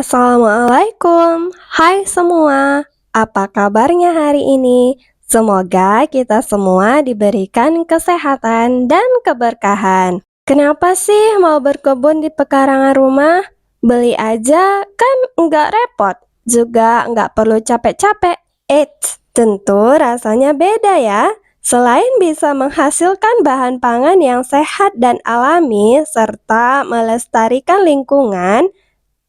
Assalamualaikum, hai semua. Apa kabarnya hari ini? Semoga kita semua diberikan kesehatan dan keberkahan. Kenapa sih mau berkebun di pekarangan rumah? Beli aja kan nggak repot, juga nggak perlu capek-capek. Tentu rasanya beda ya. Selain bisa menghasilkan bahan pangan yang sehat dan alami serta melestarikan lingkungan,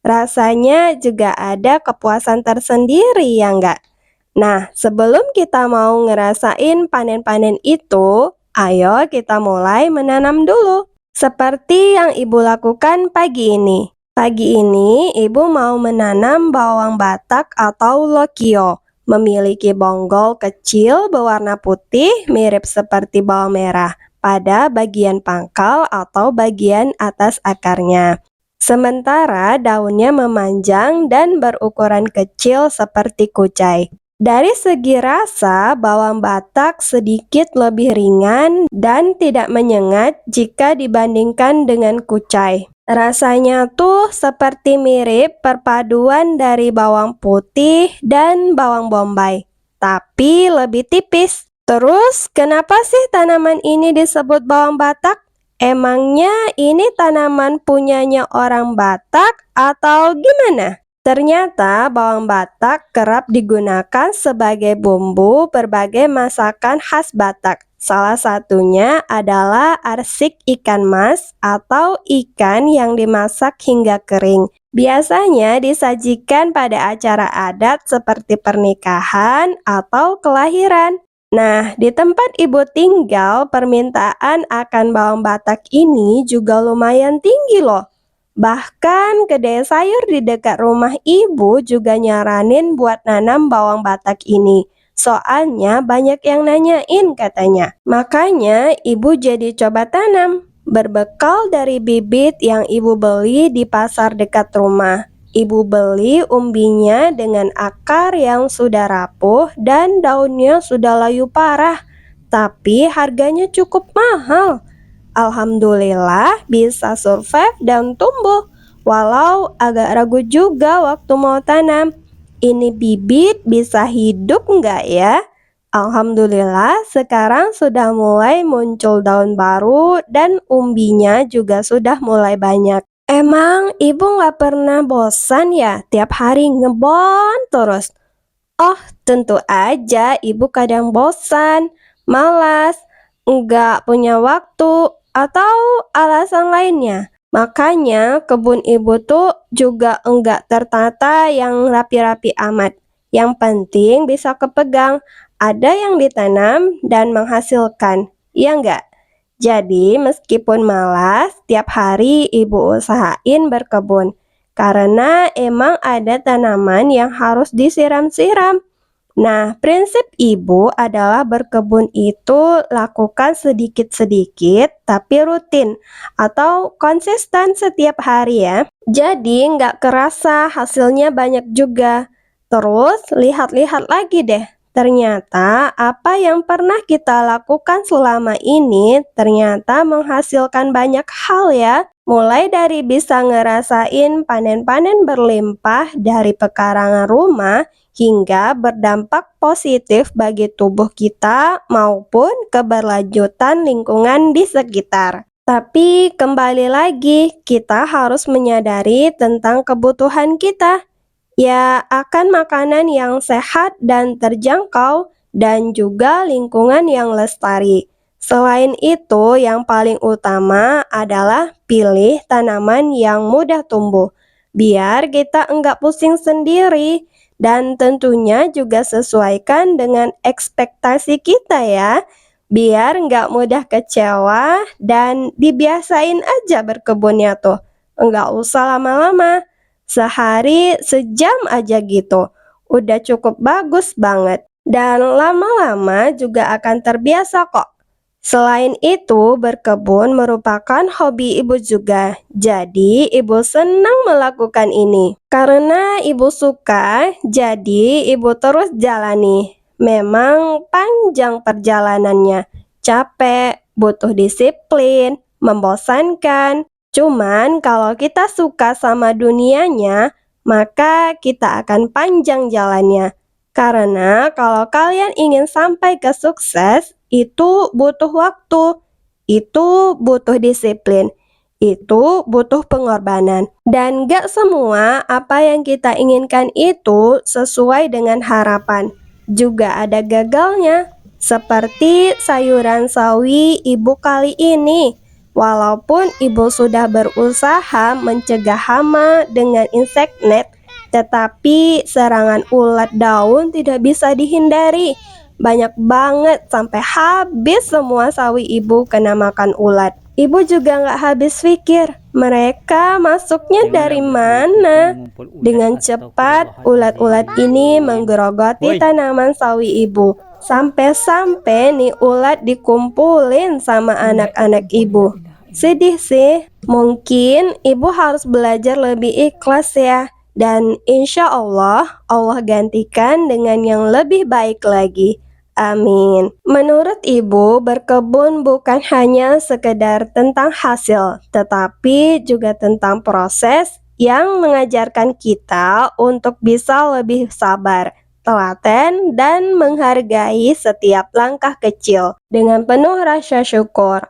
rasanya juga ada kepuasan tersendiri ya enggak? Nah, sebelum kita mau ngerasain panen-panen itu, ayo kita mulai menanam dulu. Seperti yang Ibu lakukan pagi ini. Pagi ini, Ibu mau menanam bawang batak atau lokio. Memiliki bonggol kecil berwarna putih mirip seperti bawang merah pada bagian pangkal atau bagian atas akarnya. Sementara daunnya memanjang dan berukuran kecil seperti kucai. Dari segi rasa, bawang batak sedikit lebih ringan dan tidak menyengat jika dibandingkan dengan kucai. Rasanya tuh seperti mirip perpaduan dari bawang putih dan bawang bombay, tapi lebih tipis. Terus, kenapa sih tanaman ini disebut bawang batak? Emangnya ini tanaman punyanya orang Batak atau gimana? Ternyata bawang Batak kerap digunakan sebagai bumbu berbagai masakan khas Batak. Salah satunya adalah arsik ikan mas atau ikan yang dimasak hingga kering. Biasanya disajikan pada acara adat seperti pernikahan atau kelahiran. Nah, di tempat Ibu tinggal, permintaan akan bawang batak ini juga lumayan tinggi loh. Bahkan kedai sayur di dekat rumah Ibu juga nyaranin buat nanam bawang batak ini. Soalnya banyak yang nanyain katanya. Makanya Ibu jadi coba tanam. Berbekal dari bibit yang Ibu beli di pasar dekat rumah. Ibu beli umbinya dengan akar yang sudah rapuh dan daunnya sudah layu parah, tapi harganya cukup mahal. Alhamdulillah bisa survive dan tumbuh, walau agak ragu juga waktu mau tanam. Ini bibit bisa hidup nggak ya? Alhamdulillah sekarang sudah mulai muncul daun baru dan umbinya juga sudah mulai banyak. Emang ibu nggak pernah bosan ya tiap hari ngebon terus? Oh, tentu aja ibu kadang bosan, malas, nggak punya waktu, atau alasan lainnya. Makanya kebun ibu tuh juga enggak tertata yang rapi-rapi amat. Yang penting bisa kepegang, ada yang ditanam dan menghasilkan. Iya enggak? Jadi, meskipun malas, tiap hari ibu usahain berkebun. Karena emang ada tanaman yang harus disiram-siram. Nah, prinsip ibu adalah berkebun itu lakukan sedikit-sedikit tapi rutin atau konsisten setiap hari ya. Jadi nggak kerasa hasilnya banyak juga. Terus lihat-lihat lagi deh. Ternyata apa yang pernah kita lakukan selama ini ternyata menghasilkan banyak hal ya. Mulai dari bisa ngerasain panen-panen berlimpah dari pekarangan rumah hingga berdampak positif bagi tubuh kita maupun keberlanjutan lingkungan di sekitar. Tapi kembali lagi, kita harus menyadari tentang kebutuhan kita, ya akan makanan yang sehat dan terjangkau dan juga lingkungan yang lestari. Selain itu, yang paling utama adalah pilih tanaman yang mudah tumbuh, biar kita enggak pusing sendiri dan tentunya juga sesuaikan dengan ekspektasi kita ya, biar enggak mudah kecewa dan dibiasain aja berkebunnya tuh, enggak usah lama-lama. Sehari sejam aja gitu, udah cukup bagus banget. Dan lama-lama juga akan terbiasa kok. Selain itu, berkebun merupakan hobi ibu juga. Jadi, ibu senang melakukan ini. Karena ibu suka, jadi ibu terus jalani. Memang panjang perjalanannya, capek, butuh disiplin, membosankan. Cuman kalau kita suka sama dunianya, maka kita akan panjang jalannya. Karena kalau kalian ingin sampai ke sukses, itu butuh waktu, itu butuh disiplin, itu butuh pengorbanan. Dan gak semua apa yang kita inginkan itu sesuai dengan harapan. Juga ada gagalnya, seperti sayuran sawi ibu kali ini. Walaupun ibu sudah berusaha mencegah hama dengan insect net, tetapi serangan ulat daun tidak bisa dihindari. Banyak banget sampai habis semua sawi ibu kena makan ulat. Ibu juga nggak habis pikir, mereka masuknya dari mana? Dengan cepat, ulat-ulat ini menggerogoti tanaman sawi ibu. Sampai-sampai nih ulat dikumpulin sama anak-anak ibu. Sedih sih, mungkin ibu harus belajar lebih ikhlas ya. Dan insya Allah, Allah gantikan dengan yang lebih baik lagi. Amin. Menurut ibu, berkebun bukan hanya sekedar tentang hasil, tetapi juga tentang proses yang mengajarkan kita untuk bisa lebih sabar, telaten, dan menghargai setiap langkah kecil dengan penuh rasa syukur.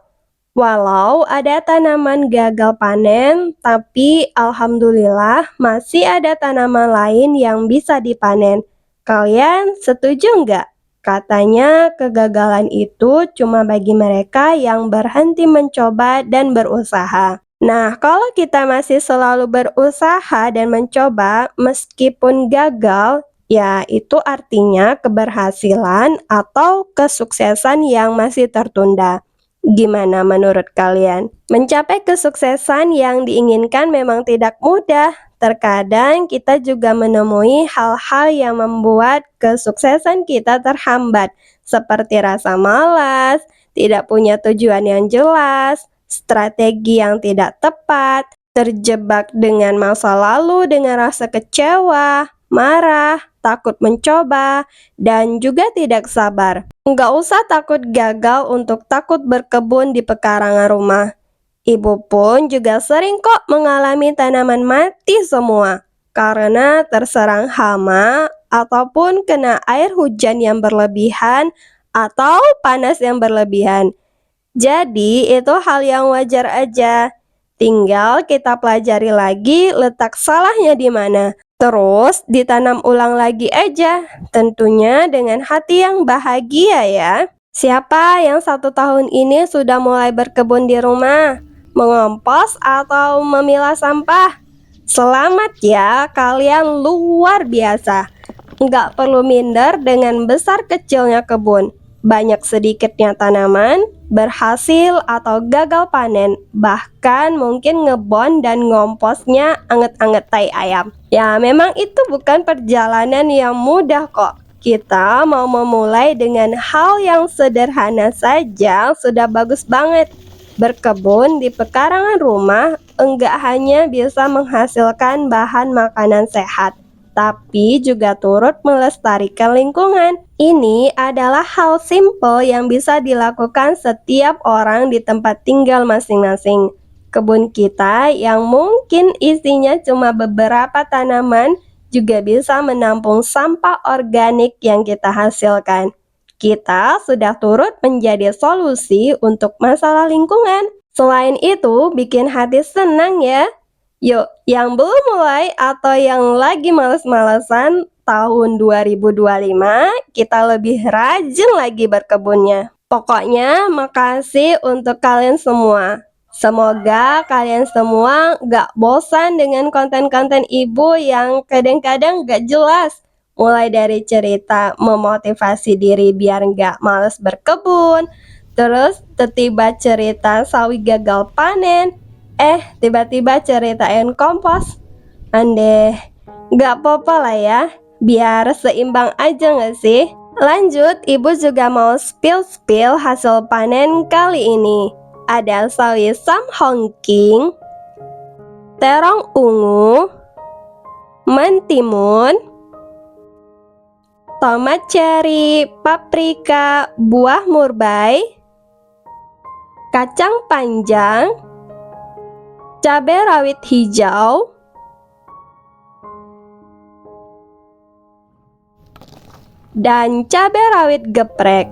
Walau ada tanaman gagal panen, tapi alhamdulillah masih ada tanaman lain yang bisa dipanen. Kalian setuju nggak? Katanya kegagalan itu cuma bagi mereka yang berhenti mencoba dan berusaha. Nah, kalau kita masih selalu berusaha dan mencoba meskipun gagal, ya itu artinya keberhasilan atau kesuksesan yang masih tertunda. Gimana menurut kalian? Mencapai kesuksesan yang diinginkan memang tidak mudah. Terkadang kita juga menemui hal-hal yang membuat kesuksesan kita terhambat, seperti rasa malas, tidak punya tujuan yang jelas, strategi yang tidak tepat, terjebak dengan masa lalu dengan rasa kecewa, marah, takut mencoba, dan juga tidak sabar. Nggak usah takut gagal untuk takut berkebun di pekarangan rumah. Ibu pun juga sering kok mengalami tanaman mati semua karena terserang hama ataupun kena air hujan yang berlebihan atau panas yang berlebihan. Jadi itu hal yang wajar aja. Tinggal kita pelajari lagi letak salahnya di mana. Terus ditanam ulang lagi aja, tentunya dengan hati yang bahagia ya. Siapa yang 1 tahun ini sudah mulai berkebun di rumah, mengompos atau memilah sampah? Selamat ya, kalian luar biasa. Nggak perlu minder dengan besar kecilnya kebun. Banyak sedikitnya tanaman, berhasil atau gagal panen, bahkan mungkin ngebon dan ngomposnya anget-anget tai ayam. Ya memang itu bukan perjalanan yang mudah kok. Kita mau memulai dengan hal yang sederhana saja sudah bagus banget. Berkebun di pekarangan rumah enggak hanya bisa menghasilkan bahan makanan sehat, tapi juga turut melestarikan lingkungan. Ini adalah hal simple yang bisa dilakukan setiap orang di tempat tinggal masing-masing. Kebun kita yang mungkin isinya cuma beberapa tanaman juga bisa menampung sampah organik yang kita hasilkan. Kita sudah turut menjadi solusi untuk masalah lingkungan. Selain itu, bikin hati senang ya. Yuk, yang belum mulai atau yang lagi males-malesan, tahun 2025 kita lebih rajin lagi berkebunnya. Pokoknya makasih untuk kalian semua. Semoga kalian semua gak bosan dengan konten-konten ibu yang kadang-kadang gak jelas. Mulai dari cerita memotivasi diri biar gak males berkebun, terus tiba cerita sawi gagal panen, tiba-tiba ceritain kompos. Andeh, gak apa-apa lah ya, biar seimbang aja gak sih? Lanjut, ibu juga mau spill hasil panen kali ini. Ada sawi Sam Hong King, terong ungu, mentimun, tomat cherry, paprika, buah murbei, kacang panjang, cabai rawit hijau, dan cabai rawit geprek.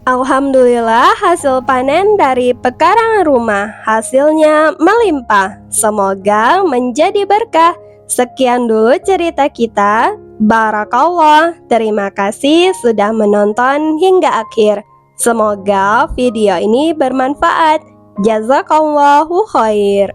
Alhamdulillah, hasil panen dari pekarangan rumah hasilnya melimpah. Semoga menjadi berkah. Sekian dulu cerita kita. Barakallah. Terima kasih sudah menonton hingga akhir. Semoga video ini bermanfaat. Jazakallahu khair.